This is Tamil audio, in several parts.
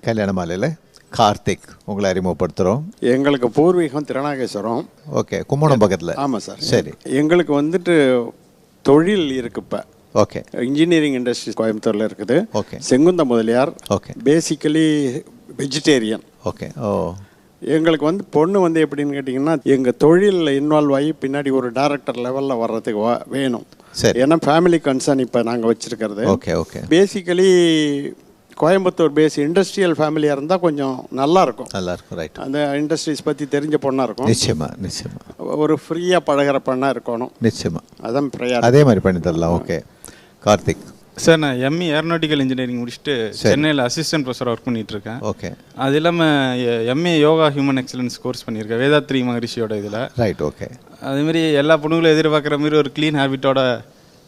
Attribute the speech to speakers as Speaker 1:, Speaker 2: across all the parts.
Speaker 1: கல்யாண மாலையில் கார்த்திக் உங்களை அறிமுகப்படுத்துகிறோம்.
Speaker 2: எங்களுக்கு பூர்வீகம் திருநாகேஸ்வரம்.
Speaker 1: ஓகே, கும்பகோணம் பக்கத்தில்.
Speaker 2: ஆமாம் சார்.
Speaker 1: சரி,
Speaker 2: எங்களுக்கு வந்துட்டு தொழில் இருக்கு. இப்போ
Speaker 1: ஓகே,
Speaker 2: இன்ஜினியரிங் இண்டஸ்ட்ரீஸ் கோயம்புத்தூரில் இருக்குது.
Speaker 1: Okay.
Speaker 2: Sengunthar Mudaliar.
Speaker 1: Okay.
Speaker 2: Basically vegetarian.
Speaker 1: Okay. ஓ,
Speaker 2: எங்களுக்கு வந்து பொண்ணு வந்து எப்படின்னு கேட்டிங்கன்னா, எங்கள் தொழிலில் இன்வால்வ் ஆகி பின்னாடி ஒரு டைரக்டர் லெவலில் வர்றதுக்கு வேணும்.
Speaker 1: சரி.
Speaker 2: ஏன்னா ஃபேமிலி கன்சர்ன் இப்போ நாங்கள் வச்சுருக்கிறது.
Speaker 1: Okay. Okay.
Speaker 2: Basically Coimbatore base industrial ஃபேமிலியாக இருந்தால் கொஞ்சம் நல்லாயிருக்கும்.
Speaker 1: நல்லாயிருக்கும். ரைட்.
Speaker 2: அந்த இண்டஸ்ட்ரீஸ் பற்றி தெரிஞ்ச பொண்ணாக இருக்கும்.
Speaker 1: நிச்சயமாக
Speaker 2: ஒரு ஃப்ரீயாக பழகிற பொண்ணாக இருக்கணும்.
Speaker 1: நிச்சயமாக.
Speaker 2: அதான் பிரயாணம்.
Speaker 1: அதே மாதிரி பண்ணி தரலாம். ஓகே. கார்த்திக்
Speaker 3: சார், நான் எம்இ ஏரோநாட்டிக்கல் இன்ஜினியரிங் முடிச்சுட்டு சென்னையில் அசிஸ்டன்ட் ப்ரொஃபஸர் ஒர்க் பண்ணிகிட்ருக்கேன்.
Speaker 1: ஓகே.
Speaker 3: அது இல்லாமல் MA yoga human excellence course பண்ணியிருக்கேன் வேதாத்ரி மகரிஷியோட இதில்.
Speaker 1: ரைட். ஓகே.
Speaker 3: அதேமாரி எல்லா பொண்ணுங்களும் எதிர்பார்க்குற மாதிரி ஒரு க்ளீன் ஹேபிட்டோட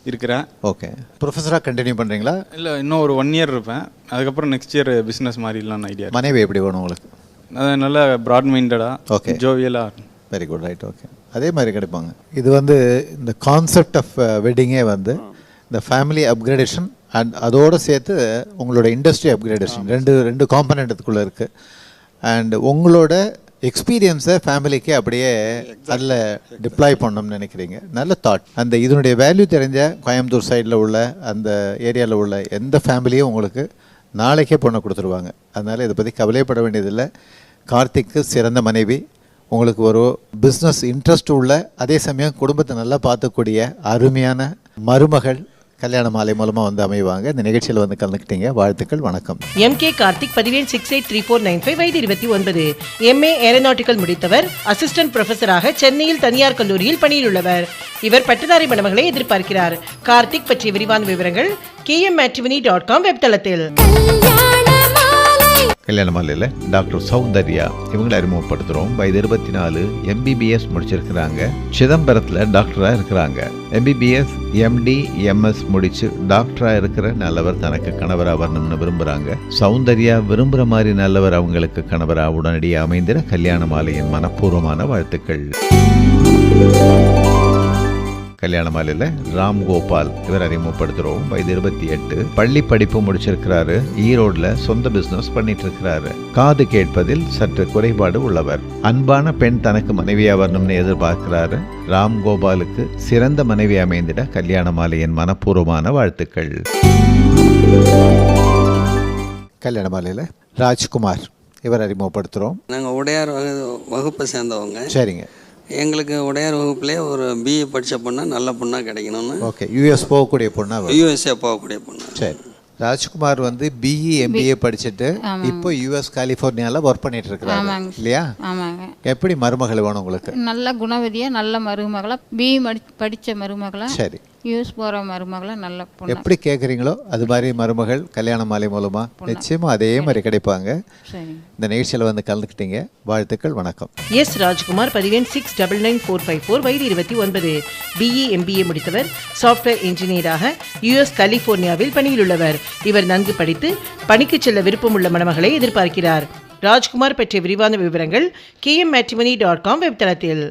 Speaker 3: இருக்கிறேன்.
Speaker 1: ஓகே. ப்ரொஃபஸராக கண்டினியூ பண்ணுறீங்களா?
Speaker 3: இல்லை, இன்னும் ஒரு 1 இயர் இருப்பேன். அதுக்கப்புறம் நெக்ஸ்ட் இயர் பிஸ்னஸ் மாறிடலான்னு ஐடியா.
Speaker 1: மனைவி எப்படி வேணும் உங்களுக்கு?
Speaker 3: அது நல்லா ப்ராட் மைண்டடாக,
Speaker 1: ஓகே,
Speaker 3: ஜோவியலாக.
Speaker 1: Very good. ரைட். ஓகே. அதே மாதிரி கிடைப்பாங்க. இது வந்து இந்த கான்செப்ட் ஆஃப் வெட்டிங்கே வந்து இந்த ஃபேமிலி அப்கிரேடேஷன் அண்ட் அதோடு சேர்த்து உங்களோட இண்டஸ்ட்ரி அப்கிரேடேஷன் ரெண்டு காம்பனண்ட் இதுக்குள்ளே இருக்குது. அண்ட் உங்களோட எக்ஸ்பீரியன்ஸை ஃபேமிலிக்கு அப்படியே அதில் டிப்ளாய் பண்ணணும்னு நினைக்கிறீங்க. நல்ல தாட். அந்த இதனுடைய வேல்யூ தெரிஞ்ச கோயம்புத்தூர் சைடில் உள்ள அந்த ஏரியாவில் உள்ள எந்த ஃபேமிலியும் உங்களுக்கு நாளைக்கே பொண்ணை கொடுத்துருவாங்க. அதனால் இதை பற்றி கவலைப்பட வேண்டியதில்லை. கார்த்திக்கு சிறந்த மனைவி, உங்களுக்கு ஒரு பிஸ்னஸ் இன்ட்ரெஸ்ட் உள்ள அதே சமயம் குடும்பத்தை நல்லா பார்த்துக்கூடிய அருமையான மருமகள் கல்யாண மாலை மூலமாக வந்து அமைவாங்க. இந்த நிகழ்ச்சியில் வந்து கலந்துக்கிட்டீங்க. வாழ்த்துக்கள். வணக்கம்.
Speaker 4: எம்கே கார்த்திக், பதிவேல் 683495, வயது 29, எம்ஏ ஏரோநாட்டிக்கல் முடித்தவர், அசிஸ்டன்ட் ப்ரொஃபஸராக சென்னையில் தனியார் கல்லூரியில் பணியில் உள்ளவர். இவர் பட்டதாரி மணமகளை எதிர்பார்க்கிறார். கார்த்திக் பற்றிய விரிவான விவரங்கள் kmmatrimony.com வெப்தளத்தில்.
Speaker 1: கல்யாண மாலையில் டாக்டர் சௌந்தர்யா இவங்களை அறிமுகப்படுத்துகிறோம். வயது 24, MBBS முடிச்சிருக்கிறாங்க. சிதம்பரத்தில் டாக்டராக இருக்கிறாங்க. MBBS MD MS முடிச்சு டாக்டராக இருக்கிற நல்லவர் தனக்கு கணவராக வரணும்னு விரும்புகிறாங்க. சௌந்தர்யா விரும்புகிற மாதிரி நல்லவர் அவங்களுக்கு கணவராக உடனடியாக அமைந்திட கல்யாண மாலையின் மனப்பூர்வமான வாழ்த்துக்கள். கல்யாண மாலையில் ராம் கோபால் இவர் அறிமுகப்படுத்துகிறோம். வயது 28, பள்ளி படிப்பு முடிச்சிருக்கிறாரு. ஈரோடில் சொந்த பிஸ்னஸ் பண்ணிட்டு இருக்கிறாரு. காது கேட்பதில் சற்று குறைபாடு உள்ளவர். அன்பான பெண் தனக்கு மனைவியா வரணும்னு எதிர்பார்க்கிறாரு. ராம் கோபாலுக்கு சிறந்த மனைவி அமைந்திட கல்யாண மாலையின் மனப்பூர்வமான வாழ்த்துக்கள். கல்யாண மாலையில் ராஜ்குமார் இவர் அறிமுகப்படுத்துகிறோம்.
Speaker 5: நாங்கள் உடையார் வகுப்பை சேர்ந்தவங்க.
Speaker 1: சரிங்க.
Speaker 5: எங்களுக்கு உடையார் வகுப்புலேயே ஒரு பிஏ படித்த பொண்ணா நல்ல பொண்ணாக கிடைக்கணும்னு.
Speaker 1: ஓகே. யூஎஸ் போகக்கூடிய பொண்ணா?
Speaker 5: யூஎஸ்ஏ போகக்கூடிய பொண்ணு.
Speaker 1: சரி. ராஜ்குமார் வந்து பிஇ MBA படிச்சுட்டு இப்போ US கலிஃபோர்னியாவில் ஒர்க் பண்ணிட்டு இருக்கிறாங்க இல்லையா?
Speaker 6: ஆமாங்க.
Speaker 1: எப்படி மருமகள் வேணும் உங்களுக்கு?
Speaker 6: நல்ல குணவதியாக நல்ல மருமகளா, பிஇ படித்த மருமகளா,
Speaker 1: சரி,
Speaker 6: யூஎஸ் போகிற மருமகளா, நல்ல பொண்ணு.
Speaker 1: எப்படி கேட்குறீங்களோ அது மாதிரி மருமகள் கல்யாண மாலை மூலமாக நிச்சயமாக அதே மாதிரி கிடைப்பாங்க. இந்த நிகழ்ச்சியில் வந்து கலந்துக்கிட்டீங்க. வாழ்த்துக்கள். வணக்கம்.
Speaker 4: எஸ் ராஜ்குமார், பதிவேன் 699454, வயது 29, BE MBA முடித்தவர், சாஃப்ட்வேர் இன்ஜினியராக US கலிஃபோர்னியாவில் பணியில் உள்ளவர். இவர் நன்கு படித்து பணிக்கு செல்ல விருப்பமுள்ள மணமகளை எதிர்பார்க்கிறார். ராஜ்குமார் பற்றிய விரிவான விவரங்கள் kmmatrimony.com வெப்தளத்தில்.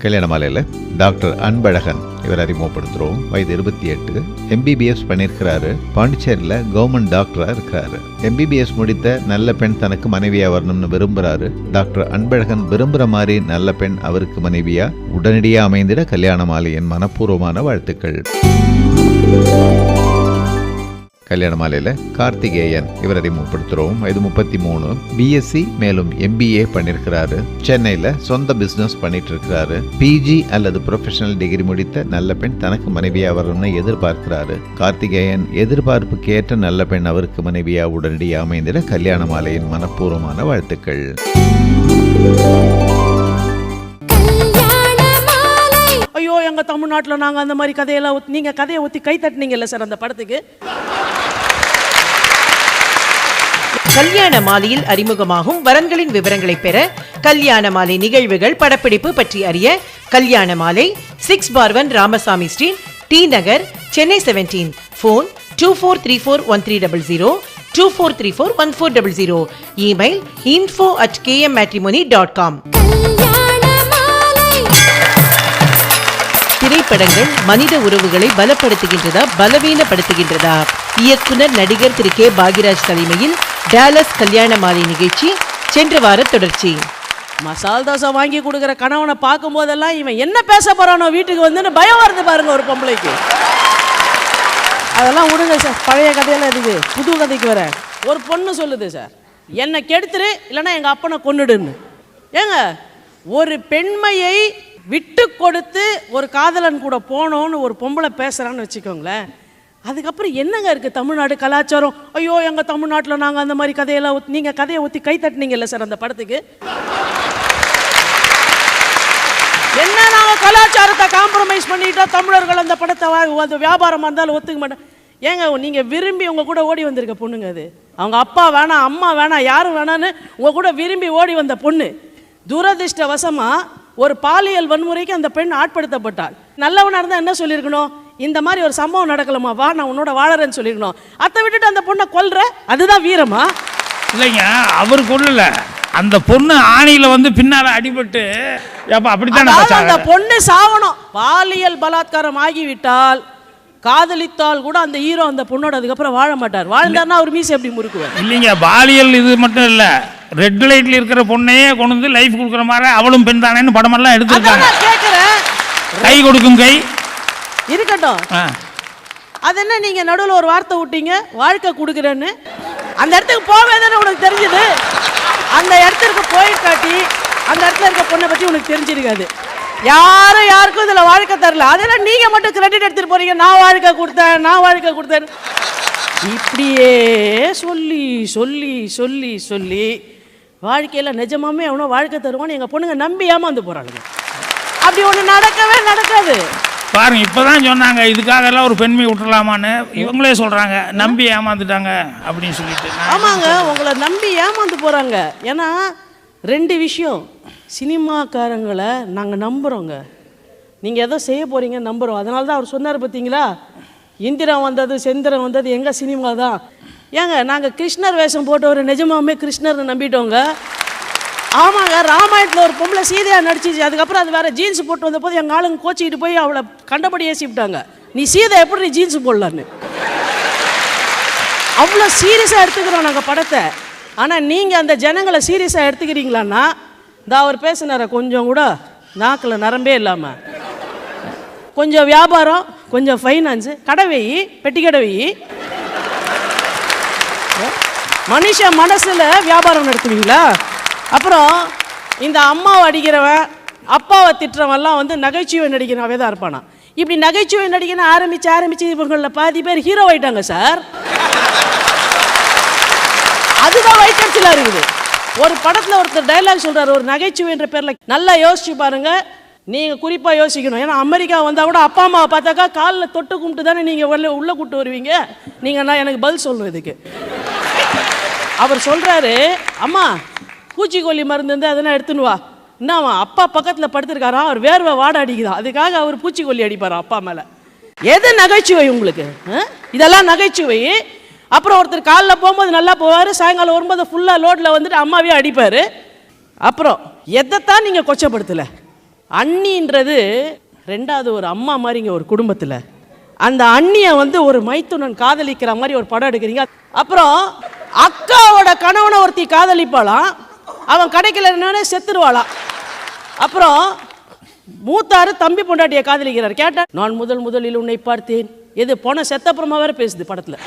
Speaker 1: கல்யாண மாலையில் டாக்டர் அன்பழகன் இவர் அறிமுகப்படுத்துகிறோம். வயது 28, MBBS பண்ணியிருக்கிறாரு. பாண்டிச்சேரியில் கவர்மெண்ட் டாக்டராக இருக்கிறாரு. MBBS முடித்த நல்ல பெண் தனக்கு மனைவியாக வரணும்னு விரும்புகிறாரு. டாக்டர் அன்பழகன் விரும்புகிற மாதிரி நல்ல பெண் அவருக்கு மனைவியாக உடனடியாக அமைந்திட கல்யாண மாலையின் மனப்பூர்வமான வாழ்த்துக்கள். கல்யாண மாலையில் கார்த்திகேயன் இவர் அறிமுகப்படுத்துகிறோம். வயது 33, BSc மேலும் MBA பண்ணியிருக்கிறாரு. சென்னையில் சொந்த பிஸ்னஸ் பண்ணிட்டு இருக்கிறாரு. PG அல்லது ப்ரொஃபஷனல் டிகிரி முடித்த நல்ல பெண் தனக்கு மனைவியாக வரணும்னு எதிர்பார்க்கிறாரு. கார்த்திகேயன் எதிர்பார்ப்புக்கு ஏற்ற நல்ல பெண் அவருக்கு மனைவியாக உடனடியாக அமைந்திட கல்யாண மாலையின் மனப்பூர்வமான வாழ்த்துக்கள்.
Speaker 7: ஐயோ, எங்க தமிழ்நாட்டில் நாங்கள் அந்த மாதிரி கதையெல்லாம் நீங்க கதையை ஊற்றி கை தட்டினீங்கல்ல சார் அந்த படத்துக்கு.
Speaker 4: கல்யாண மாலையில் அறிமுகமாகும் வரன்களின் விவரங்களை பெற, கல்யாண மாலை நிகழ்வுகள் படப்பிடிப்பு பற்றி அறிய, கல்யாண மாலை 6/1 ராமசாமி ஸ்ட்ரீட், T நகர், சென்னை 17. ஃபோன் 24341300, 24341400. Email info@kmmatrimony.com. திரைப்படங்கள் மனித உறவுகளை பலப்படுத்துகின்றதா பலவீனப்படுத்துகின்றதா? இயக்குனர் நடிகர் திரு கே பாக்யராஜ் தலைமையில் டாலஸ் கல்யாண மாலை நிகழ்ச்சி சென்ற வார தொடர்ச்சி.
Speaker 7: மசால் தோசை வாங்கி கொடுக்குற கணவனை பார்க்கும் போதெல்லாம் இவன் என்ன பேச போறானோ வீட்டுக்கு வந்துன்னு பயம் வருது பாருங்க ஒரு பொம்பளைக்கு. அதெல்லாம் விடுங்க சார், பழைய கதையெல்லாம் இருக்குது, புது கதைக்கு வர. ஒரு பொண்ணு சொல்லுது சார், என்னை கெடுத்துரு இல்லைன்னா எங்கள் அப்பனை கொன்னுடுன்னு. ஏங்க, ஒரு பெண்மையை விட்டு கொடுத்து ஒரு காதலன் கூட போனோன்னு ஒரு பொம்பளை பேசுகிறான்னு வச்சுக்கோங்களேன், அதுக்கப்புறம் என்னங்க இருக்குது தமிழ்நாடு கலாச்சாரம்? ஐயோ எங்கள் தமிழ்நாட்டில் நாங்கள் அந்த மாதிரி கதையெல்லாம் நீங்கள் கதையை ஊற்றி கை தட்டினீங்கல்ல சார் அந்த படத்துக்கு. என்ன நாங்கள் கலாச்சாரத்தை காம்ப்ரமைஸ் பண்ணிட்டோம், தமிழர்கள் அந்த படத்தை அந்த வியாபாரமாக இருந்தாலும் ஒத்துக்க மாட்டேன். ஏங்க, நீங்கள் விரும்பி உங்கள் கூட ஓடி வந்திருக்க பொண்ணுங்க அது. அவங்க அப்பா வேணாம், அம்மா வேணாம், யாரும் வேணான்னு உங்கள் கூட விரும்பி ஓடி வந்த பொண்ணு. துரதிர்ஷ்டவசமாக ஒரு பாலியல் வன்முறைக்கு அந்த பெண் ஆட்படுத்தப்பட்டாள். நல்லவனாக இருந்தால் என்ன சொல்லியிருக்கணும்? இந்த மாதிரி ஒரு சம்பவம் நடக்கலாமா, வா நான் உன்னோட வாழறேன்னு சொல்லியிருக்கணும். அதை விட்டுட்டு அந்த பொண்ணை கொல்ற, அதுதான் வீரமா?
Speaker 8: இல்லைங்க, அவர் கொல்லல, அந்த பொண்ணு ஆணியில வந்து பின்னால அடிபட்டு அப்படித்தான்
Speaker 7: அந்த பொண்ணு சாவணும். பாலியல் பலாத்காரம் ஆகிவிட்டால், காதலித்தால் கூட அந்த ஹீரோ அந்த பொண்ணோட அதுக்கப்புறம் வாழ மாட்டார். வாழ்ந்தார்னா அவர் மீசை எப்படி முறுக்குவார்?
Speaker 8: இல்லைங்க, பாலியல் இது மட்டும் இல்ல, ரெட் லைட்ல இருக்கிற பொண்ணையே கொண்டு வந்து லைஃப் கொடுக்குற மாதிரி அவளும் பெண் தானேன்னு படமெல்லாம் எடுத்துருக்காங்க.
Speaker 7: கேட்கிறேன்,
Speaker 8: கை கொடுக்கும் கை
Speaker 7: இருக்கட்டும். அது என்ன நீங்க நடுவில் ஒரு வார்த்தை விட்டீங்க, வாழ்க்கை கொடுக்குறேன்னு. அந்த இடத்துக்கு போவே தானே உனக்கு தெரிஞ்சது. அந்த இடத்துக்கு போய் காட்டி அந்த இடத்துல இருக்க பொண்ணை பத்தி உனக்கு தெரிஞ்சிருக்காது. யாரும் யாருக்கும் இதுல வாழ்க்கை தரல, அதெல்லாம் நீங்க மட்டும் கிரெடிட் எடுத்துட்டு போறீங்க. நான் வாழ்க்கை கொடுத்தேன், நான் வாழ்க்கை கொடுத்தேன். இப்படியே சொல்லி சொல்லி சொல்லி சொல்லி வாழ்க்கையில நிஜமாமே அவனும் வாழ்க்கை தருவான்னு எங்க பொண்ணுங்க நம்பி ஏமாந்து போறாங்க. அப்படி ஒண்ணு நடக்கவே நடக்காது.
Speaker 8: பாருங்க, இப்பதான் சொன்னாங்க இதுக்காக எல்லாம் ஒரு பெண்மை விட்டுலாமான்னு, இவங்களே சொல்றாங்க நம்பி ஏமாந்துட்டாங்க அப்படின்னு சொல்லிட்டு.
Speaker 7: ஆமாங்க, உங்களை நம்பி ஏமாந்து போறாங்க. ஏன்னா ரெண்டு விஷயம், சினிமாக்காரங்களை நாங்கள் நம்புகிறோங்க, நீங்கள் எதோ செய்ய போகிறீங்க நம்புகிறோம். அதனால தான் அவர் சொன்னார் பார்த்தீங்களா, இந்திரன் வந்தது செந்திரன் வந்தது எங்கள் சினிமா தான். ஏங்க, நாங்கள் கிருஷ்ணர் வேஷம் போட்டவர் நிஜமாமே கிருஷ்ணர்னு நம்பிட்டோங்க. ஆமாங்க, ராமாயணத்தில் ஒரு பொம்பளை சீதையாக நடிச்சிச்சு, அதுக்கப்புறம் அது வேறு ஜீன்ஸ் போட்டு வந்த போது எங்கள் ஆளுங்க கோச்சிக்கிட்டு போய் அவளை கண்டபடி ஏசி விட்டாங்க. நீ சீதை எப்படி நீ ஜீன்ஸ் போடலான்னு. அவ்வளோ சீரியஸாக எடுத்துக்கிறோம் நாங்கள் படத்தை. ஆனால் நீங்கள் அந்த ஜனங்களை சீரியஸாக எடுத்துக்கிறீங்களான்னா, இந்த அவர் பேசினார கொஞ்சம் கூட நாக்கில் நரம்பே இல்லாமல், கொஞ்சம் வியாபாரம், கொஞ்சம் ஃபைனான்ஸு, கடை வெயி, பெட்டி கடை வெயி, மனுஷ மனசில் வியாபாரம் நடத்துவீங்களா? அப்புறம் இந்த அம்மாவை அடிக்கிறவன் அப்பாவை திட்டுறவன்லாம் வந்து நகைச்சுவை நடிக்கிறவே தான் இருப்பானா. இப்படி நகைச்சுவை நடிக்கணும் ஆரம்பிச்சு இவங்களில் பாதி பேர் ஹீரோ ஆயிட்டாங்க சார். அதுதான் வைக்கச்சிலா இருக்குது. ஒரு படத்தில் ஒருத்தர் டைலாக் சொல்றாரு, ஒரு நகைச்சுவை என்ற பேரில். நல்லா யோசிச்சு பாருங்க, நீங்கள் குறிப்பாக யோசிக்கணும். ஏன்னா அமெரிக்கா வந்தால் கூட அப்பா அம்மாவை பார்த்தாக்கா காலில் தொட்டு கும்பிட்டு தானே நீங்கள் உள்ளே கூப்பிட்டு வருவீங்க. நீங்கள் நான் எனக்கு பதில் சொல்லணும் இதுக்கு. அவர் சொல்கிறாரு, அம்மா பூச்சிக்கொல்லி மருந்து இருந்து அதெல்லாம் எடுத்துன்னு வா. என்னவா அப்பா பக்கத்தில் படுத்துருக்காரா, அவர் வேர்வை வாட அடிக்குதான், அதுக்காக அவர் பூச்சிக்கொல்லி அடிப்பாரா அப்பா மேலே. எது நகைச்சுவை உங்களுக்கு? இதெல்லாம் நகைச்சுவை. அப்புறம் ஒருத்தர் காலில் போகும்போது நல்லா போவார், சாயங்காலம் வரும்போது ஃபுல்லாக லோடில் வந்துட்டு அம்மாவே அடிப்பார். அப்புறம் எதைத்தான் நீங்கள் கொச்சப்படுத்தலை? அண்ணின்றது ரெண்டாவது ஒரு அம்மா மாதிரிங்க ஒரு குடும்பத்தில். அந்த அண்ணியை வந்து ஒரு மைத்துனன் காதலிக்கிற மாதிரி ஒரு படம் எடுக்கிறீங்க. அப்புறம் அக்காவோட கணவனை ஒருத்தி காதலிப்பாளாம், அவன் கிடைக்கலன்னு செத்துருவாளாம். அப்புறம் மூத்தாரு தம்பி பொண்டாட்டியை காதலிக்கிறார். கேட்டேன், நான் முதலில் உன்னை பார்த்தேன், எது போன செத்தப்புறமா வேற பேசுது படத்தில்.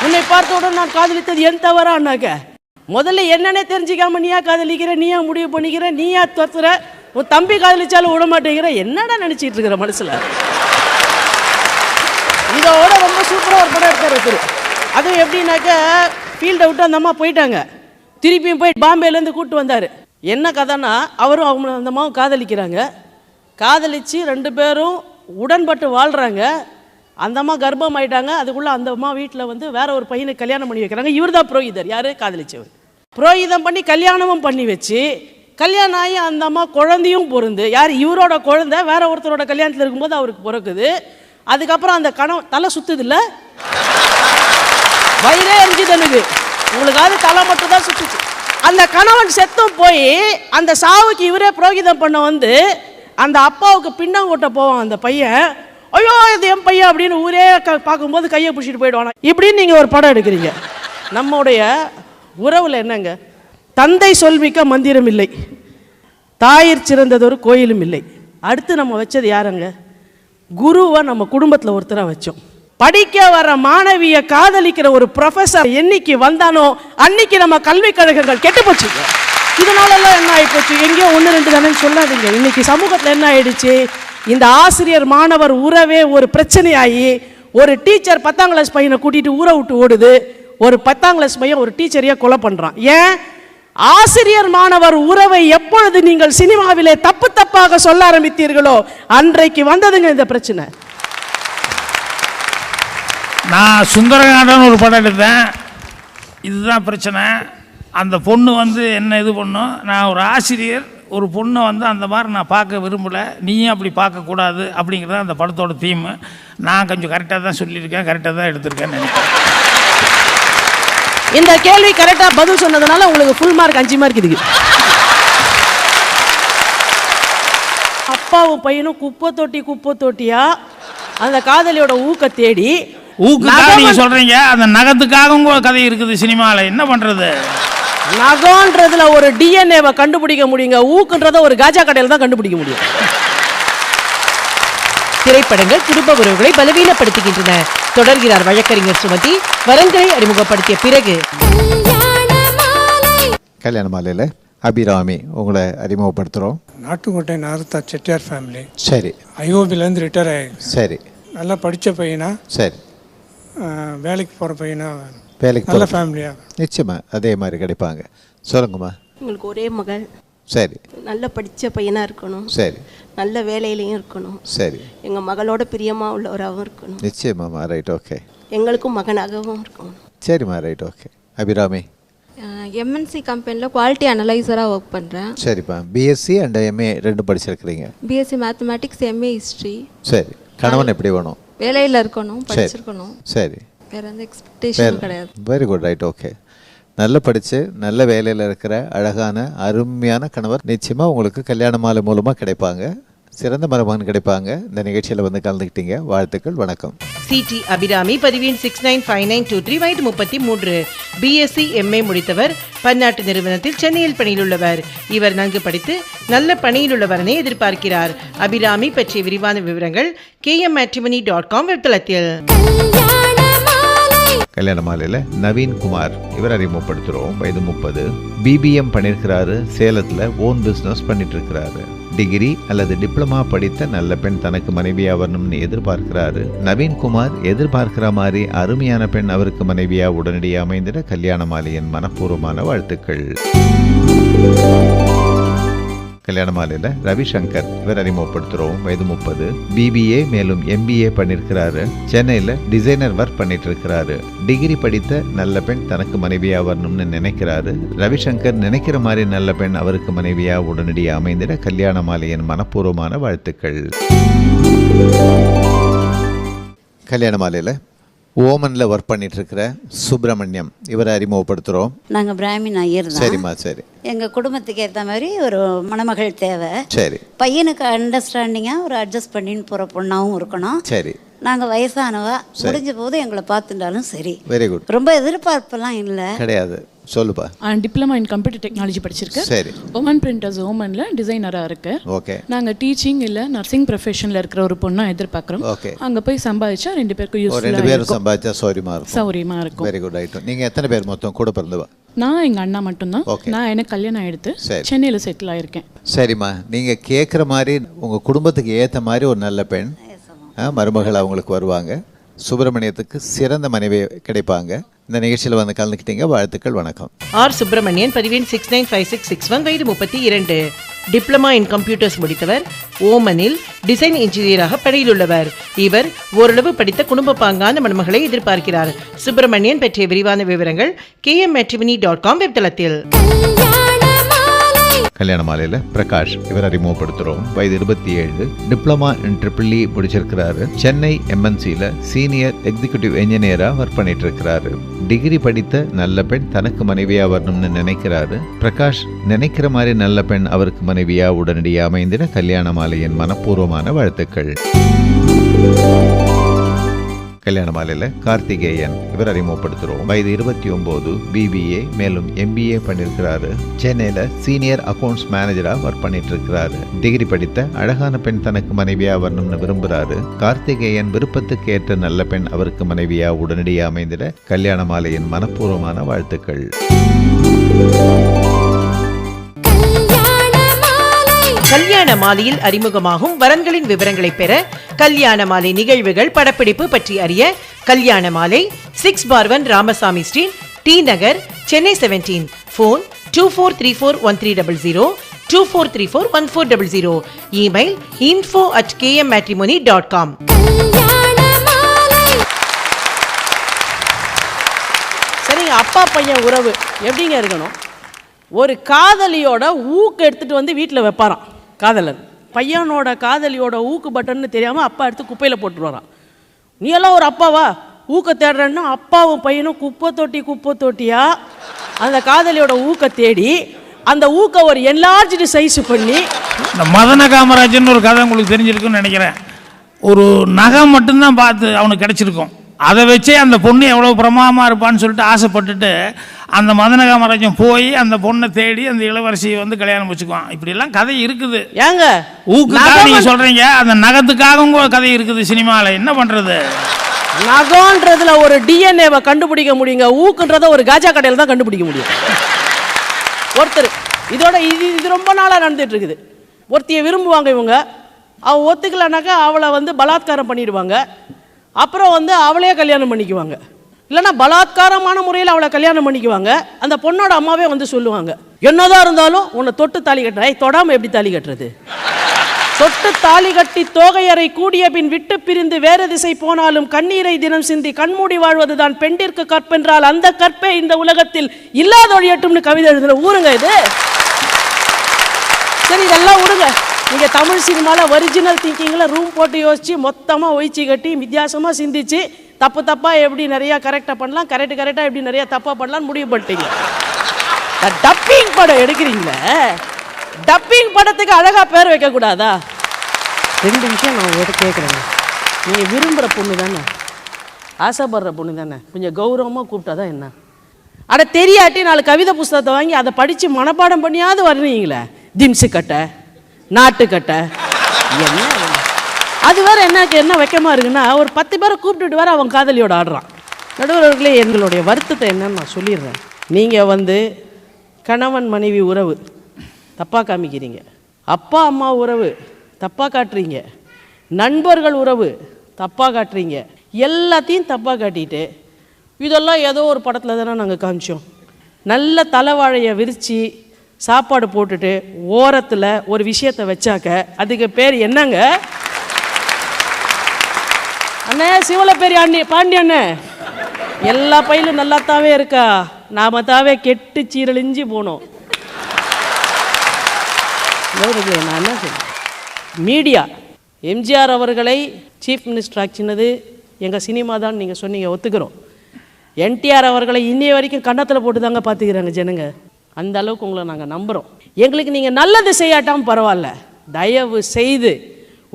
Speaker 7: உன்னை பார்த்தவுடன் நான் காதலித்தது என் தவறான்னாக்க, முதல்ல என்னன்னே தெரிஞ்சுக்காம நீயா காதலிக்கிற, நீயா முடிவு பண்ணிக்கிற, நீயா துரத்துற, உன் தம்பி காதலிச்சாலும் விட மாட்டேங்கிற, என்னடா நினைச்சிட்டு இருக்கிற மனசுல? இதோட ரொம்ப சூப்பராக ஒரு படம் எடுத்தார் ஒருத்தர். அதுவும் எப்படின்னாக்க, ஃபீல்டை விட்டு அந்த அம்மா போயிட்டாங்க, திருப்பியும் போய் பாம்பேலேருந்து கூப்பிட்டு வந்தார். என்ன கதைன்னா, அவரும் அவங்க அந்த அம்மாவும் காதலிக்கிறாங்க. காதலித்து ரெண்டு பேரும் உடன்பட்டு வாழ்கிறாங்க. அந்த அம்மா கர்ப்பம் ஆயிட்டாங்க. அதுக்குள்ளே அந்த அம்மா வீட்டில் வந்து வேற ஒரு பையனுக்கு கல்யாணம் பண்ணி வைக்கிறாங்க. இவர் தான் புரோகிதர், யார் காதலிச்சவர். புரோகிதம் பண்ணி கல்யாணமும் பண்ணி வச்சு, கல்யாணம் ஆகி அந்த அம்மா குழந்தையும் பொருந்து, யார் இவரோட குழந்தை வேற ஒருத்தரோட கல்யாணத்தில் இருக்கும்போது அவருக்கு பிறக்குது. அதுக்கப்புறம் அந்த கணவன் தலை சுத்துது இல்லை, வயிறே எரிஞ்சுது எனக்கு, உங்களுக்காவது தலை மட்டும் தான் சுத்துச்சு. அந்த கணவன் செத்தும் போய் அந்த சாவுக்கு இவரே புரோகிதம் பண்ண வந்து அந்த அப்பாவுக்கு பின்னங்கொட்ட போவான் அந்த பையன். ஐயோ இது என் பையன் அப்படின்னு ஊரே பார்க்கும்போது கையை பிடிச்சிட்டு போயிடுவானா இப்படின்னு நீங்கள் ஒரு படம் எடுக்கிறீங்க. நம்முடைய உறவில் என்னங்க, தந்தை சொல்மிக்க மந்திரம் இல்லை, தாயிற் சிறந்ததொரு கோயிலும் இல்லை. அடுத்து நம்ம வச்சது யாருங்க? குருவை நம்ம குடும்பத்தில் ஒருத்தராக வச்சோம். படிக்க வர மாணவியை காதலிக்கிற ஒரு ப்ரொஃபஸர் என்னைக்கு வந்தானோ அன்னைக்கு நம்ம கல்விக் கழகங்கள் கெட்டு போச்சு. இதனாலலாம் என்ன ஆகிப்போச்சு? எங்கேயோ 1-2 தானே சொல்லாதீங்க. இன்னைக்கு சமூகத்தில் என்ன ஆயிடுச்சு? இந்த ஆசிரியர் மாணவர் உறவே ஒரு பிரச்சனையாகி ஒரு டீச்சர் 10ஆம் கிளாஸ் பையனை கூட்டிட்டு ஊரை விட்டு ஓடுது. ஒரு 10ஆம் கிளாஸ் பையன் ஒரு டீச்சரையே கொலை பண்ணுறான். ஏன்? ஆசிரியர் மாணவர் உறவை எப்பொழுது நீங்கள் சினிமாவிலே தப்பு தப்பாக சொல்ல ஆரம்பித்தீர்களோ அன்றைக்கு வந்ததுங்க இந்த பிரச்சனை.
Speaker 8: நான் சுந்தரகாண்டன் ஒரு படம் எடுத்தேன். இதுதான் பிரச்சனை. அந்த பொண்ணு வந்து என்ன இது பண்ணும், நான் ஒரு ஆசிரியர், ஒரு பொண்ணை வந்து அந்த மாதிரி நான் பார்க்க விரும்பலை, நீயும் அப்படி பார்க்கக்கூடாது அப்படிங்கிறது அந்த படத்தோட தீம். நான் கொஞ்சம் கரெக்டாக தான் சொல்லியிருக்கேன், கரெக்டாக தான் எடுத்திருக்கேன்னு நினைக்கிறேன்.
Speaker 7: இந்த கேள்வி கரெக்டாக பதில் சொன்னதுனால உங்களுக்கு ஃபுல் மார்க் 5 மார்க் இதுக்கு. அப்பாவும் பையனும் குப்பை தொட்டியா அந்த காதலியோட ஊக்க தேடி
Speaker 8: ஊக்குக்காக நீங்கள் சொல்கிறீங்க. அந்த நகத்துக்காகவும் கதை இருக்குது சினிமாவில். என்ன பண்ணுறது?
Speaker 7: நகன்றதுல ஒரு டிஎன்ஏவை கண்டுபிடிக்க முடியுங்க, ஊக்குன்றத ஒரு காஜா கடையில் தான் கண்டுபிடிக்க முடியும்.
Speaker 4: திரைப்படங்கள் குடும்ப உறவுகளை பலவீனப்படுத்துகின்றன. தொடர்கிறார் வழக்கறிஞர் சுமதி. வரன்களை அறிமுகப்படுத்திய பிறகு
Speaker 1: கல்யாண மாலையில் அபிராமி உங்களை அறிமுகப்படுத்துகிறோம்.
Speaker 9: நாட்டுக்கோட்டை நார்த்தா செட்டியார் ஃபேமிலி.
Speaker 1: சரி.
Speaker 9: ஐஓபிலேருந்து ரிட்டையர் ஆகி
Speaker 1: சரி.
Speaker 9: நல்லா படித்த பையனா,
Speaker 1: சரி,
Speaker 9: வேலைக்கு போகிற பையனா,
Speaker 1: வேலைக்கு
Speaker 9: நல்ல ஃபேமிலியா
Speaker 1: நிச்சயமாக அதே மாதிரி கிடைப்பாங்க. சொல்லுங்கம்மா.
Speaker 10: உங்களுக்கு ஒரே மகள்.
Speaker 1: சரி.
Speaker 10: நல்ல படித்த பையனாக இருக்கணும்.
Speaker 1: சரி.
Speaker 10: நல்ல வேலையிலையும் இருக்கணும்.
Speaker 1: சரி.
Speaker 10: எங்கள் மகளோட பிரியமாக உள்ளவராகவும் இருக்கணும்.
Speaker 1: நிச்சயமாம்மா. Right, okay.
Speaker 10: எங்களுக்கும் மகனாகவும் இருக்கணும்.
Speaker 1: சரிம்மா, ரைட், ஓகே. அபிராமி.
Speaker 11: எம்என்சி கம்பெனியில் குவாலிட்டி அனலைசராக ஒர்க் பண்ணுறேன்.
Speaker 1: சரிப்பா. பிஎஸ்சி அண்ட் எம்ஏ 2 படிச்சிருக்கிறீங்க.
Speaker 11: BSc mathematics, MA history.
Speaker 1: சரி. கணவன் எப்படி வேணும்?
Speaker 11: வேலையில் இருக்கணும், படிச்சிருக்கணும்.
Speaker 1: சரி.
Speaker 11: வேறு எந்த எக்ஸ்பெக்டேஷன் கிடையாது.
Speaker 1: Very good, right, okay. நல்ல படித்து நல்ல வேலையில் இருக்கிற அழகான அருமையான கணவர் நிச்சயமாக உங்களுக்கு கல்யாண மாலை மூலமாக கிடைப்பாங்க. சிறந்த மருமகன் கிடைப்பாங்க. இந்த நிகழ்ச்சியில் வந்து கலந்துக்கிட்டீங்க. வாழ்த்துக்கள். வணக்கம்.
Speaker 4: சிடி அபிராமி, பதிவெண் 695923, வயது 33, பிஎஸ்சி எம்ஏ முடித்தவர், பன்னாட்டு நிறுவனத்தில் சென்னையில் பணியிலுள்ளவர். இவர் நன்கு படித்து நல்ல பணியிலுள்ளவரனை எதிர்பார்க்கிறார். அபிராமி பற்றிய விரிவான விவரங்கள் kmmatrimony.com வெப்தளத்தில்.
Speaker 1: கல்யாண மாலையில் நவீன் குமார் இவர் அறிமுகப்படுத்துகிறோம். வயது 30, பிபிஎம் பண்ணியிருக்கிறாரு. சேலத்தில் ஓன் பிஸ்னஸ் பண்ணிட்டு இருக்கிறாரு. டிகிரி அல்லது டிப்ளமா படித்த நல்ல பெண் தனக்கு மனைவியா வரணும்னு எதிர்பார்க்கிறாரு. நவீன்குமார் எதிர்பார்க்கிற மாதிரி அருமையான பெண் அவருக்கு மனைவியா உடனடியாக அமைந்திட கல்யாண மாலையின் மனப்பூர்வமான வாழ்த்துக்கள். கல்யாண மாலையில் ரவிசங்கர் இவர் அறிமுகப்படுத்துகிறோம். வயது 30, பிபிஏ மேலும் எம்பிஏ பண்ணியிருக்கிறாரு. சென்னையில் டிசைனர் ஒர்க் பண்ணிட்டு இருக்கிறாரு. டிகிரி படித்த நல்ல பெண் தனக்கு மனைவியா வரணும்னு நினைக்கிறாரு. ரவிசங்கர் நினைக்கிற மாதிரி நல்ல பெண் அவருக்கு மனைவியா உடனடியாக அமைந்திட கல்யாண மாலையின் மனப்பூர்வமான வாழ்த்துக்கள். கல்யாண மாலையில் ஓமனில் ஒர்க் பண்ணிட்டு இருக்கிற சுப்பிரமணியம் இவரை அறிமுகப்படுத்துகிறோம்.
Speaker 12: நாங்கள் பிராமின் ஐயர் தான்.
Speaker 1: சரிம்மா, சரி.
Speaker 12: எங்கள் குடும்பத்துக்கு ஏற்ற மாதிரி ஒரு மணமகள் தேவை.
Speaker 1: சரி.
Speaker 12: பையனுக்கு அண்டர்ஸ்டாண்டிங்காக ஒரு அட்ஜஸ்ட் பண்ணின்னு போகிற பொண்ணாகவும் இருக்கணும்.
Speaker 1: சரி.
Speaker 12: நாங்கள் வயசானவா, முடிஞ்ச போது எங்களை பார்த்துட்டாலும் சரி.
Speaker 1: Very good.
Speaker 12: ரொம்ப எதிர்பார்ப்பெல்லாம் இல்லை.
Speaker 1: கிடையாது. சொல்லுப்பா.
Speaker 13: டிப்ளமா இன் கம்ப்யூட்டர் டெக்னாலஜி படிச்சிருக்கேன்.
Speaker 1: சரி.
Speaker 13: ஓமன் பிரிண்டர்ஸ் ஓமனில் டிசைனராக இருக்கு.
Speaker 1: ஓகே.
Speaker 13: நாங்கள் டீச்சிங் இல்லை நர்சிங் ப்ரொஃபஷனில் இருக்கிற ஒரு பொண்ணாக எதிர்பார்க்குறோம்.
Speaker 1: ஓகே.
Speaker 13: அங்கே போய் சம்பாதிச்சா 2 பேருக்கும் யூஸ்ஃபுல்லாக இருக்கும்.
Speaker 1: 2 பேரும் சம்பாதிச்சா சௌரியமாக இருக்கும். Very good. ரைட். நீங்கள் எத்தனை பேர் மொத்தம் கூட பிறந்தவா?
Speaker 13: நான் எங்கள் அண்ணா மட்டும்தான். நான் எனக்கு கல்யாணம் எடுத்து சென்னையில் செட்டில் ஆயிருக்கேன்.
Speaker 1: சரிம்மா. நீங்கள் கேட்குற மாதிரி உங்கள் குடும்பத்துக்கு ஏற்ற மாதிரி ஒரு நல்ல பெண் மருமகள் அவங்களுக்கு வருவாங்க. சுப்பிரமணியத்துக்கு சிறந்த மனைவி கிடைப்பாங்க. இந்த நிகழ்ச்சியில் வந்து கலந்துக்கிட்டீங்க. வாழ்த்துக்கள். வணக்கம்.
Speaker 4: ஆர் சுப்பிரமணியன், பதிவெண் 695661, வயது 32, டிப்ளமா இன் கம்ப்யூட்டர்ஸ் முடித்தவர். ஓமனில் டிசைன் இன்ஜினியராக பணியிலுள்ளவர். இவர் ஓரளவு படித்த குடும்ப பாங்கான மணமகளை எதிர்பார்க்கிறார். சுப்பிரமணியன் பற்றிய விரிவான விவரங்கள் kmmatrimony.com வெப்தளத்தில். கல்யாண மாலையில் பிரகாஷ் இவர் அறிமுகப்படுத்துகிறோம். வயது 27, டிப்ளமா இன் EEE முடிச்சிருக்கிறாரு. சென்னை எம்என்சியில் சீனியர் எக்ஸிக்யூட்டிவ் என்ஜினியராக ஒர்க் பண்ணிட்டு இருக்கிறாரு. டிகிரி படித்த நல்ல பெண் தனக்கு மனைவியா வரணும்னு நினைக்கிறாரு. பிரகாஷ் நினைக்கிற மாதிரி நல்ல பெண் அவருக்கு மனைவியா உடனடியாக அமைந்திட கல்யாண மாலையின் மனப்பூர்வமான வாழ்த்துக்கள்.
Speaker 1: கல்யாண மாலையில் கார்த்திகேயன் இவர் அறிமுகப்படுத்துகிறோம். வயது 29, BBA மேலும் MBA பண்ணியிருக்கிறாரு. சென்னையில் சீனியர் அக்கௌண்ட்ஸ் மேனேஜராக ஒர்க் பண்ணிட்டு இருக்கிறாரு. டிகிரி படித்த அழகான பெண் தனக்கு மனைவியா வரணும்னு விரும்புகிறாரு. கார்த்திகேயன் விருப்பத்துக்கு ஏற்ற நல்ல பெண் அவருக்கு மனைவியா உடனடியாக அமைந்திட கல்யாண மாலையின் மனப்பூர்வமான வாழ்த்துக்கள்.
Speaker 4: கல்யாண மாலையில் அறிமுகமாகும் வரன்களின் விவரங்களை பெற கல்யாண மாலை நிகழ்வுகள் படப்பிடிப்பு பற்றி அறிய கல்யாண மாலை 6/1 ராமசாமி ஸ்ட்ரீட், டி நகர், சென்னை 17. ஃபோன் 24341300, 24341400. Email info@kmmatrimony.com.
Speaker 7: சரிங்க, அப்பா பையன் உறவு எப்படிங்க இருக்கணும்? ஒரு காதலியோட ஊக்கு எடுத்துகிட்டு வந்து வீட்டில் வைப்பாராம் காதலர். பையனோட காதலியோட ஊக்கு பட்டன்னு தெரியாமல் அப்பா எடுத்து குப்பையில் போட்டுருவாராம். நீ எல்லாம் ஒரு அப்பாவா ஊக்க தேடுறேன்னா அப்பாவும் பையனும் குப்பை தொட்டியா அந்த காதலியோட ஊக்க தேடி அந்த ஊக்க ஒரு என்லார்ஜ்டு சைஸ் பண்ணி.
Speaker 8: இந்த மதன காமராஜன் ஒரு கதை உங்களுக்கு தெரிஞ்சிருக்குன்னு நினைக்கிறேன். ஒரு நகை மட்டும்தான் பார்த்து அவனுக்கு கிடச்சிருக்கும். அதை வச்சே அந்த பொண்ணு எவ்வளோ பிரமாதமாக இருப்பான்னு சொல்லிட்டு ஆசைப்பட்டுட்டு அந்த மதன காமராஜன் போய் அந்த பொண்ணை தேடி அந்த இளவரசியை வந்து கல்யாணம் வச்சுக்குவான். இப்படியெல்லாம் கதை இருக்குது.
Speaker 7: ஏங்க
Speaker 8: ஊக்குக்காக நீங்கள் சொல்கிறீங்க, அந்த நகத்துக்காகவும் கதை இருக்குது சினிமாவில். என்ன பண்ணுறது?
Speaker 7: நகன்றதுல ஒரு டிஎன்ஏவை கண்டுபிடிக்க முடியுங்க, ஊக்குன்றத ஒரு காஜா கடையில் தான் கண்டுபிடிக்க முடியும். ஒருத்தர் இதோட இது ரொம்ப நாளாக நடந்துட்டு இருக்குது. ஒருத்தியை விரும்புவாங்க இவங்க, அவள் ஒத்துக்கலைனாக்கா அவளை வந்து பலாத்காரம் பண்ணிடுவாங்க. அப்புறம் வந்து அவளையே கல்யாணம் பண்ணிக்குவாங்க. இல்லைன்னா பலாத்காரமான முறையில் அவளை கல்யாணம் பண்ணிக்குவாங்க. அந்த பொண்ணோட அம்மாவே வந்து சொல்லுவாங்க, என்னதான் இருந்தாலும் உன்னை தொட்டு தாலி கட்டுற, தொடாமல் எப்படி தாலி கட்டுறது? தொட்டு தாலி கட்டி தோகையறை கூடிய பின் விட்டு பிரிந்து வேறு திசை போனாலும் கண்ணீரை தினம் சிந்தி கண்மூடி வாழ்வதுதான் பெண்டிற்கு கற்பென்றால் அந்த கற்பே இந்த உலகத்தில் இல்லாதொழியட்டும்னு கவிதை எழுதுற ஊருங்க இது. சரி, இதெல்லாம் விடுங்க. நீங்கள் தமிழ் சினிமாவில் ஒரிஜினல் திங்கிங்கில் ரூம் போட்டு யோசித்து மொத்தமாக ஒய்ச்சி கட்டி வித்தியாசமாக சிந்திச்சு தப்பாக எப்படி நிறையா கரெக்டாக பண்ணலாம், கரெக்டாக எப்படி நிறையா தப்பாக பண்ணலான்னு முடிவு பண்ணிட்டீங்க. டப்பிங் படம் எடுக்கிறீங்களே, டப்பிங் படத்துக்கு அழகாக பேர் வைக்கக்கூடாதா? 2 விஷயம் நான் உங்கள்கிட்ட கேட்குறேங்க. நீங்கள் விரும்புகிற பொண்ணு தானே, ஆசைப்படுற பொண்ணு தானே, கொஞ்சம் கௌரவமாக கூப்பிட்டா தான் என்ன? அட தெரியாட்டி 4 கவிதை புஸ்தகத்தை வாங்கி அதை படித்து மனப்பாடம் பண்ணியாவது வரணுங்களே. திம்ஸு கட்டை, நாட்டுக்கட்டை, என்ன அது வேறு என்ன வெக்கமாக இருக்குன்னா, ஒரு 10 பேரை கூப்பிட்டுட்டு வேறு அவன் காதலியோட ஆடுறான். நடுவர்களே, எங்களுடைய வருத்தத்தை என்னன்னு நான் சொல்லிடுறேன். நீங்கள் வந்து கணவன் மனைவி உறவு தப்பாக காமிக்கிறீங்க, அப்பா அம்மா உறவு தப்பாக காட்டுறீங்க, நண்பர்கள் உறவு தப்பாக காட்டுறீங்க, எல்லாத்தையும் தப்பாக காட்டிட்டு இதெல்லாம் ஏதோ ஒரு படத்தில் தானே நாங்கள் காமிச்சோம். நல்ல தலைவாழையை விரித்து சாப்பாடு போட்டுட்டு ஓரத்தில் ஒரு விஷயத்தை வச்சாக்க அதுக்கு பேர் என்னங்க? அண்ணே சிவலப்பேரி பாண்டியண்ணே, எல்லா பயிலும் நல்லாத்தாவே இருக்கா, நாம தாவே கெட்டு சீரழிஞ்சு போனோம். நான் என்ன சொல்றேன், மீடியா எம்ஜிஆர் அவர்களை சீஃப் மினிஸ்டர் ஆக்கினது எங்கள் சினிமா தான் நீங்கள் சொன்னீங்க, ஒத்துக்கிறோம். என்டிஆர் அவர்களை இன்னைய வரைக்கும் கன்னத்தில் போட்டு தாங்க பார்த்துக்கிறாங்க ஜனங்க. அந்த அளவுக்கு உங்களை நாங்கள் நம்புகிறோம். எங்களுக்கு நீங்கள் நல்லது செய்யாட்டாமல் பரவாயில்ல, தயவு செய்து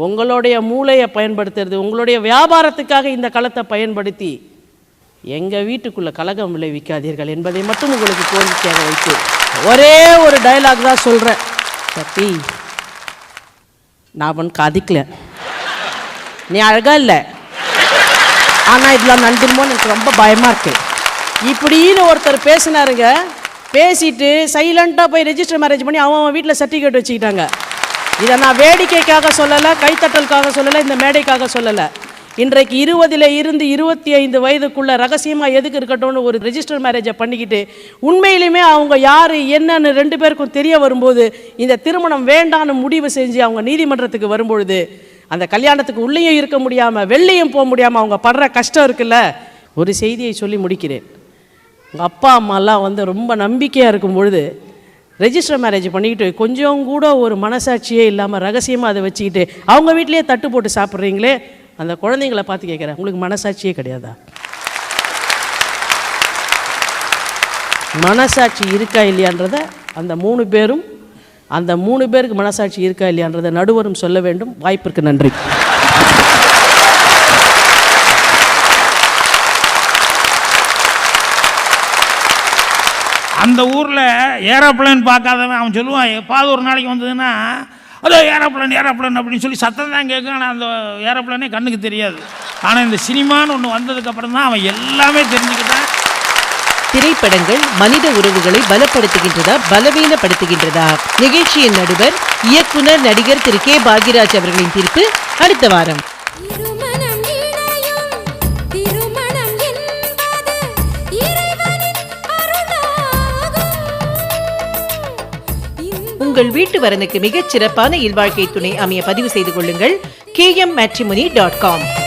Speaker 7: உங்களுடைய மூளையை பயன்படுத்துறது, உங்களுடைய வியாபாரத்துக்காக இந்த களத்தை பயன்படுத்தி எங்கள் வீட்டுக்குள்ளே கலகம் விளைவிக்காதீர்கள் என்பதை மட்டும் உங்களுக்கு கோரிக்கையாக வைத்து ஒரே ஒரு டயலாக் தான் சொல்கிறேன். சத்தி, நான் உனக்கு அதிக்கல, நீ அழகா இல்லை, ஆனால் இதெல்லாம் நன்றுமோன்னு எனக்கு ரொம்ப பயமாக இருக்கு இப்படின்னு ஒருத்தர் பேசினாருங்க. பேசிட்டு சைலண்ட்டாக போய் ரெஜிஸ்டர் மேரேஜ் பண்ணி அவன் வீட்டில் சர்டிஃபிகேட் வச்சுக்கிட்டாங்க. இதை நான் வேடிக்கைக்காக சொல்லலை, கைத்தட்டலுக்காக சொல்லலை, இந்த மேடைக்காக சொல்லலை. இன்றைக்கு 20 இருந்து 25 வயதுக்குள்ளே ரகசியமாக எதுக்கு இருக்கட்டும்னு ஒரு ரெஜிஸ்டர் மேரேஜை பண்ணிக்கிட்டு உண்மையிலுமே அவங்க யார் என்னன்னு 2 பேருக்கும் தெரிய வரும்போது இந்த திருமணம் வேண்டான்னு முடிவு செஞ்சு அவங்க நீதிமன்றத்துக்கு வரும்பொழுது அந்த கல்யாணத்துக்கு உள்ளேயும் இருக்க முடியாமல் வெளிலையும் போக முடியாமல் அவங்க படுற கஷ்டம் இருக்குல்ல. ஒரு செய்தியை சொல்லி முடிக்கிறேன். உங்கள் அப்பா அம்மாலாம் வந்து ரொம்ப நம்பிக்கையாக இருக்கும் பொழுது ரெஜிஸ்டர் மேரேஜ் பண்ணிக்கிட்டு கொஞ்சம் கூட ஒரு மனசாட்சியே இல்லாமல் ரகசியமாக அதை வச்சுக்கிட்டு அவங்க வீட்டிலேயே தட்டு போட்டு சாப்பிட்றீங்களே, அந்த குழந்தைங்களை பார்த்து கேட்குறேன், உங்களுக்கு மனசாட்சியே கிடையாதா? மனசாட்சி இருக்கா இல்லையான்றத அந்த 3 பேரும், அந்த 3 பேருக்கு மனசாட்சி இருக்கா இல்லையான்றதை நடுவரும் சொல்ல வேண்டும். வாய்ப்பிற்கு நன்றி.
Speaker 8: அந்த ஊரில் ஏரோப்ளேன் பார்க்காதவன் அவன் சொல்லுவான் எப்பாவது ஒரு நாளைக்கு வந்ததுன்னா அதோ ஏரோப்ளேன் அப்படின்னு சொல்லி சத்தம் தான் கேட்கும். ஆனால் அந்த ஏரோப்ளேனே கண்ணுக்கு தெரியாது. ஆனால் இந்த சினிமான்னு ஒன்று வந்ததுக்கப்புறம் தான் அவன் எல்லாமே தெரிஞ்சுக்கிட்டான்.
Speaker 4: திரைப்படங்கள் மனித உறவுகளை பலப்படுத்துகின்றதா பலவீனப்படுத்துகின்றதா? நிகழ்ச்சியின் நடுவர் இயக்குனர் நடிகர் திரு கே பாக்யராஜ் அவர்களின் தீர்ப்பு அடுத்த வாரம். உங்கள் வீட்டு வரனுக்கு மிகச் சிறப்பான இல்வாழ்க்கை துணை அமைய பதிவு செய்து கொள்ளுங்கள் KMmatrimony.com.